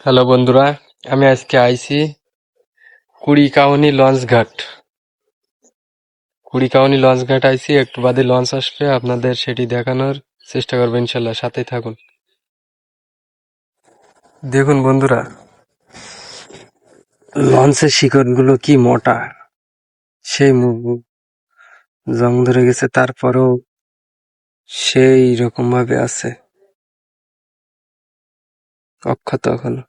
Hello বন্ধুরা, আমি আজকে আইছি কুড়িকাওয়ানি লঞ্চ ঘাট। কুড়িকাওয়ানি লঞ্চ ঘাট আইছি, একটু বাদে লঞ্চ আসবে, আপনাদের সেটি দেখানোর চেষ্টা করবো ইনশাল্লাহ, সাথেই থাকুন। দেখুন বন্ধুরা, লঞ্চের শিকড়গুলো কি মোটা, সেই জং ধরে গেছে, তারপরেও সেই রকম ভাবে আছে, অক্ষত এখনো।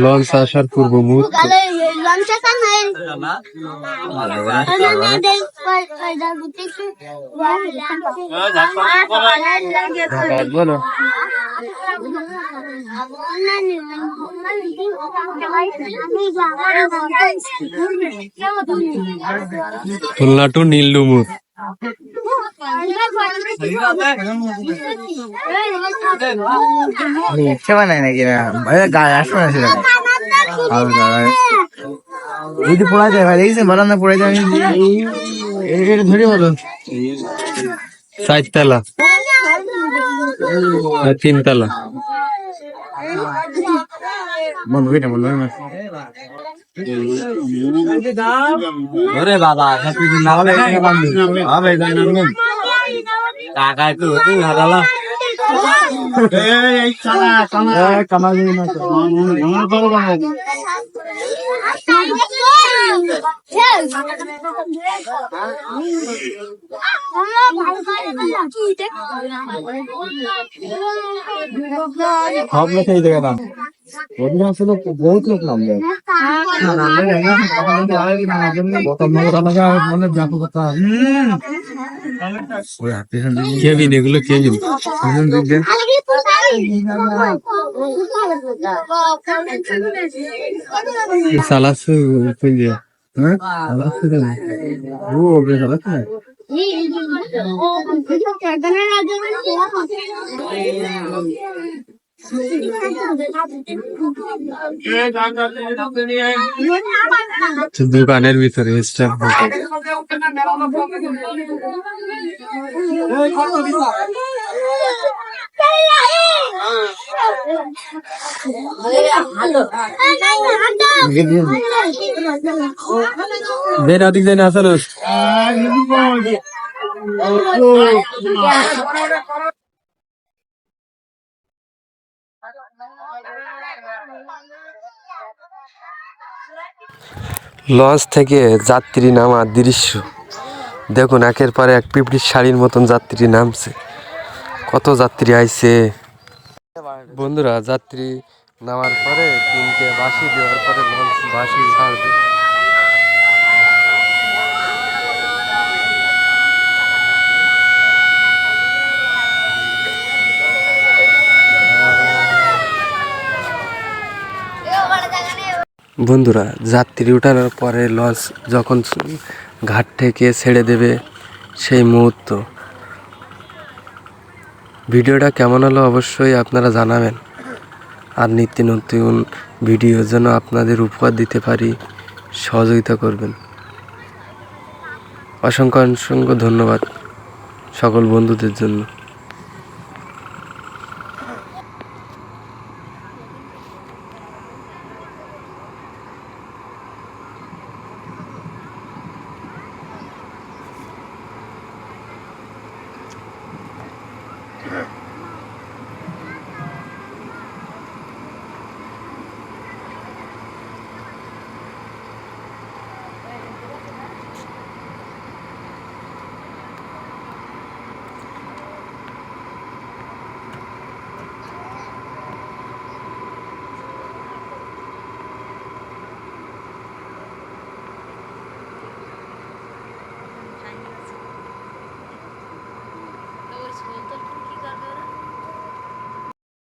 লঞ্চ আসার পূর্ব মুহূর্ত। বলো খুলনা টু নীলডুমুর। গায়ে আসবে না সেটা যদি পড়া যায় ভাই, দেখেছেন বললাম না পড়ে যায়, ধরে বলো 4 তলা না 3 তলা। বাবা টাকায় তো হারালা সব লেখা এই জায়গা নাম অধিকাংশ লোক, বহুত লোক নাম দেয়। কেবিন, এগুলো কেবিন। চালাচ্ছে দোকানের ভিতরে স্টাফ। অধিক যায় না আসলে লঞ্চ থেকে যাত্রী নামার দৃশ্য দেখুন, একের পর এক পিঁপড়ির শাড়ির মতন যাত্রী নামছে, কত যাত্রী আইছে বন্ধুরা। যাত্রী নামার পরে 3টে বাঁশি দেওয়ার পরে লঞ্চ বাঁশি ছাড়বে। বন্ধুরা, যাত্রী উঠানোর পরে লঞ্চ যখন ঘাট থেকে ছেড়ে দেবে, সেই মুহূর্ত। ভিডিওটা কেমন হলো অবশ্যই আপনারা জানাবেন, আর নিত্য নতুন ভিডিওর জন্য আপনাদের উপহার দিতে পারি, সহযোগিতা করবেন। অসংখ্য অসংখ্য ধন্যবাদ সকল বন্ধুদের জন্য।